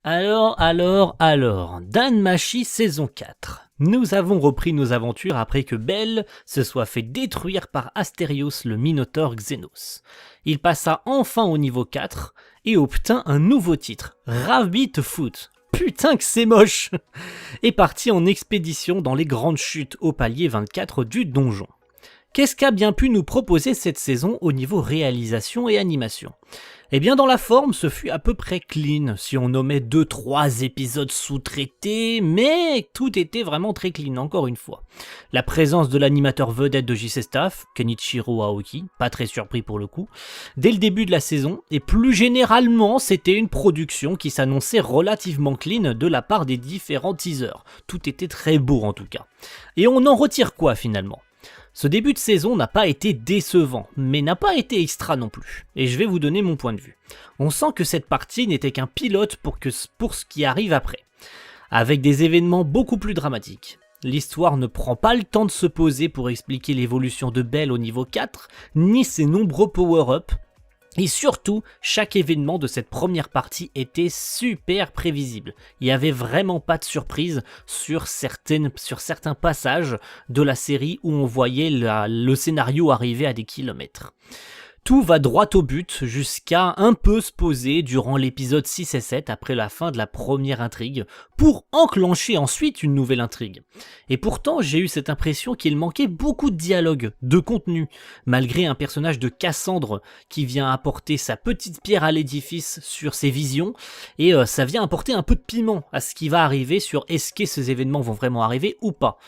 Alors, Danmachi saison 4. Nous avons repris nos aventures après que Bell se soit fait détruire par Astérios le Minotaure Xenos. Il passa enfin au niveau 4 et obtint un nouveau titre, Rabbit Foot. Putain que c'est moche. Et parti en expédition dans les grandes chutes au palier 24 du donjon. Qu'est-ce qu'a bien pu nous proposer cette saison au niveau réalisation et animation ? Eh bien dans la forme, ce fut à peu près clean, si on nommait 2-3 épisodes sous-traités, mais tout était vraiment très clean, encore une fois. La présence de l'animateur vedette de JC Staff, Kenichiro Aoki, pas très surpris pour le coup, dès le début de la saison, et plus généralement, c'était une production qui s'annonçait relativement clean de la part des différents teasers. Tout était très beau en tout cas. Et on en retire quoi finalement ? Ce début de saison n'a pas été décevant, mais n'a pas été extra non plus, et je vais vous donner mon point de vue. On sent que cette partie n'était qu'un pilote pour ce qui arrive après, avec des événements beaucoup plus dramatiques. L'histoire ne prend pas le temps de se poser pour expliquer l'évolution de Bell au niveau 4, ni ses nombreux power-up, et surtout, chaque événement de cette première partie était super prévisible. Il n'y avait vraiment pas de surprise sur certains passages de la série où on voyait le scénario arriver à des kilomètres. Tout va droit au but jusqu'à un peu se poser durant l'épisode 6 et 7 après la fin de la première intrigue pour enclencher ensuite une nouvelle intrigue. Et pourtant j'ai eu cette impression qu'il manquait beaucoup de dialogue, de contenu, malgré un personnage de Cassandre qui vient apporter sa petite pierre à l'édifice sur ses visions et ça vient apporter un peu de piment à ce qui va arriver sur est-ce que ces événements vont vraiment arriver ou pas.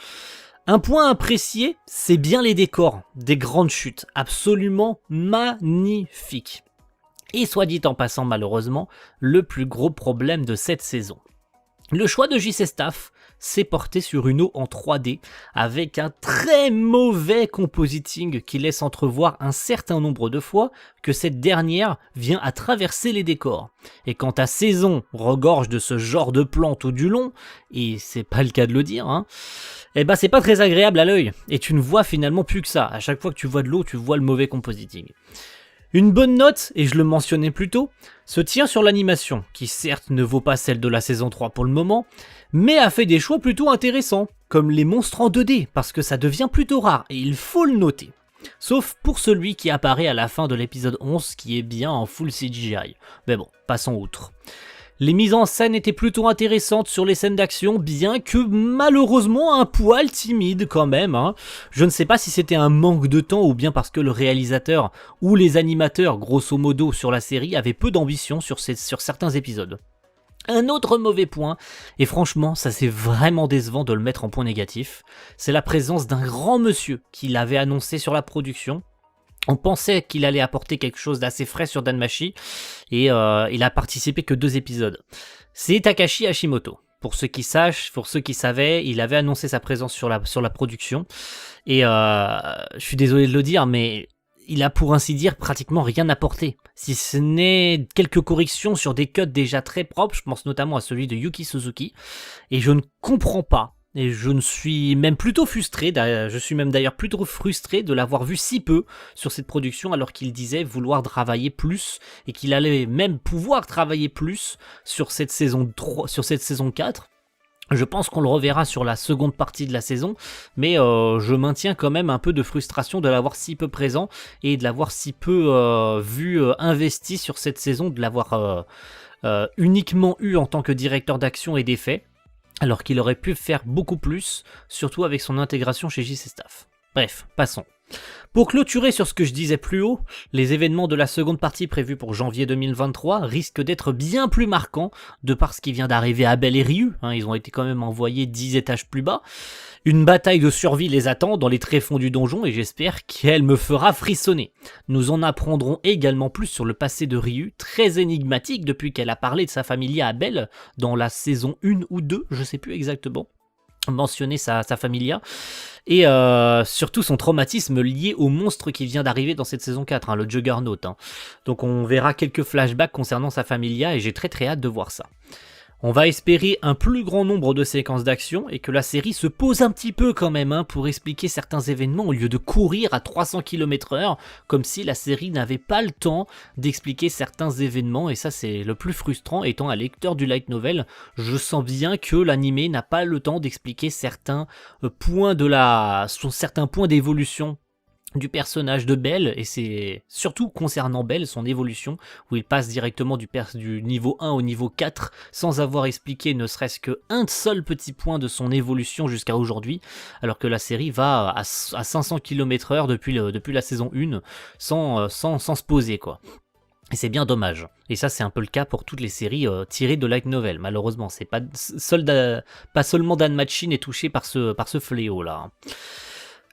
Un point apprécié, c'est bien les décors, des grandes chutes, absolument magnifiques. Et soit dit en passant malheureusement, le plus gros problème de cette saison. Le choix de JC Staff s'est porté sur une eau en 3D avec un très mauvais compositing qui laisse entrevoir un certain nombre de fois que cette dernière vient à traverser les décors. Et quand ta saison regorge de ce genre de plantes ou du long, et c'est pas le cas de le dire, eh ben c'est pas très agréable à l'œil et tu ne vois finalement plus que ça. À chaque fois que tu vois de l'eau, tu vois le mauvais compositing. Une bonne note, et je le mentionnais plus tôt, se tient sur l'animation, qui certes ne vaut pas celle de la saison 3 pour le moment, mais a fait des choix plutôt intéressants, comme les monstres en 2D, parce que ça devient plutôt rare, et il faut le noter. Sauf pour celui qui apparaît à la fin de l'épisode 11, qui est bien en full CGI. Mais bon, passons outre. Les mises en scène étaient plutôt intéressantes sur les scènes d'action, bien que malheureusement un poil timide quand même. Je ne sais pas si c'était un manque de temps ou bien parce que le réalisateur ou les animateurs, grosso modo, sur la série avaient peu d'ambition sur certains épisodes. Un autre mauvais point, et franchement ça c'est vraiment décevant de le mettre en point négatif, c'est la présence d'un grand monsieur qui l'avait annoncé sur la production. On pensait qu'il allait apporter quelque chose d'assez frais sur Danmachi, et il a participé que 2 épisodes. C'est Takashi Hashimoto. Pour ceux qui savaient, il avait annoncé sa présence sur la production, et je suis désolé de le dire, mais il a pour ainsi dire pratiquement rien apporté. Si ce n'est quelques corrections sur des cuts déjà très propres, je pense notamment à celui de Yuki Suzuki, et je ne comprends pas. Et je ne suis même plutôt frustré, d'ailleurs plutôt frustré de l'avoir vu si peu sur cette production alors qu'il disait vouloir travailler plus et qu'il allait même pouvoir travailler plus sur cette saison 3, sur cette saison 4. Je pense qu'on le reverra sur la seconde partie de la saison, mais je maintiens quand même un peu de frustration de l'avoir si peu présent et de l'avoir si peu investi sur cette saison, de l'avoir uniquement eu en tant que directeur d'action et d'effets. Alors qu'il aurait pu faire beaucoup plus, surtout avec son intégration chez JC Staff. Bref, passons. Pour clôturer sur ce que je disais plus haut, les événements de la seconde partie prévus pour janvier 2023 risquent d'être bien plus marquants de par ce qui vient d'arriver à Bell et Ryu, ils ont été quand même envoyés 10 étages plus bas. Une bataille de survie les attend dans les tréfonds du donjon et j'espère qu'elle me fera frissonner. Nous en apprendrons également plus sur le passé de Ryu, très énigmatique depuis qu'elle a parlé de sa familia à Bell dans la saison 1 ou 2, je sais plus exactement. Mentionner sa familia et surtout son traumatisme lié au monstre qui vient d'arriver dans cette saison 4, le Juggernaut. Donc on verra quelques flashbacks concernant sa familia et j'ai très très hâte de voir ça. On va espérer un plus grand nombre de séquences d'action et que la série se pose un petit peu quand même pour expliquer certains événements au lieu de courir à 300 km/h comme si la série n'avait pas le temps d'expliquer certains événements, et ça c'est le plus frustrant. Étant un lecteur du light novel, je sens bien que l'animé n'a pas le temps d'expliquer certains points certains points d'évolution du personnage de Belle, et c'est surtout concernant Belle, son évolution, où il passe directement du niveau 1 au niveau 4 sans avoir expliqué ne serait-ce qu'un seul petit point de son évolution jusqu'à aujourd'hui, alors que la série va à 500 km/h depuis la saison 1 sans se poser quoi. Et c'est bien dommage. Et ça, c'est un peu le cas pour toutes les séries tirées de light novel. Malheureusement, c'est pas seulement Danmachi est touché par ce fléau là.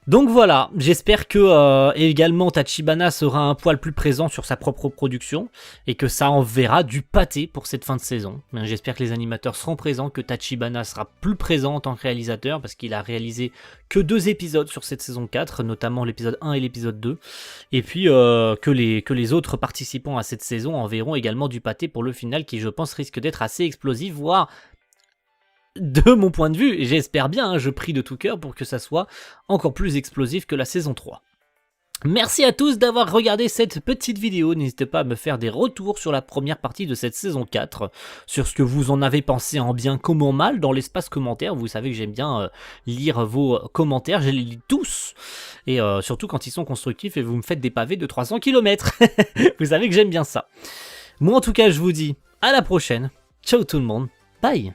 Donc voilà, j'espère que également Tachibana sera un poil plus présent sur sa propre production et que ça enverra du pâté pour cette fin de saison. J'espère que les animateurs seront présents, que Tachibana sera plus présent en tant que réalisateur parce qu'il a réalisé que 2 épisodes sur cette saison 4, notamment l'épisode 1 et l'épisode 2. Et puis que les autres participants à cette saison enverront également du pâté pour le final qui, je pense, risque d'être assez explosif, voire... de mon point de vue, et j'espère bien, je prie de tout cœur pour que ça soit encore plus explosif que la saison 3. Merci à tous d'avoir regardé cette petite vidéo, n'hésitez pas à me faire des retours sur la première partie de cette saison 4, sur ce que vous en avez pensé en bien comme en mal dans l'espace commentaire. Vous savez que j'aime bien lire vos commentaires, je les lis tous, et surtout quand ils sont constructifs et vous me faites des pavés de 300 km. Vous savez que j'aime bien ça. Moi en tout cas je vous dis à la prochaine, ciao tout le monde, bye.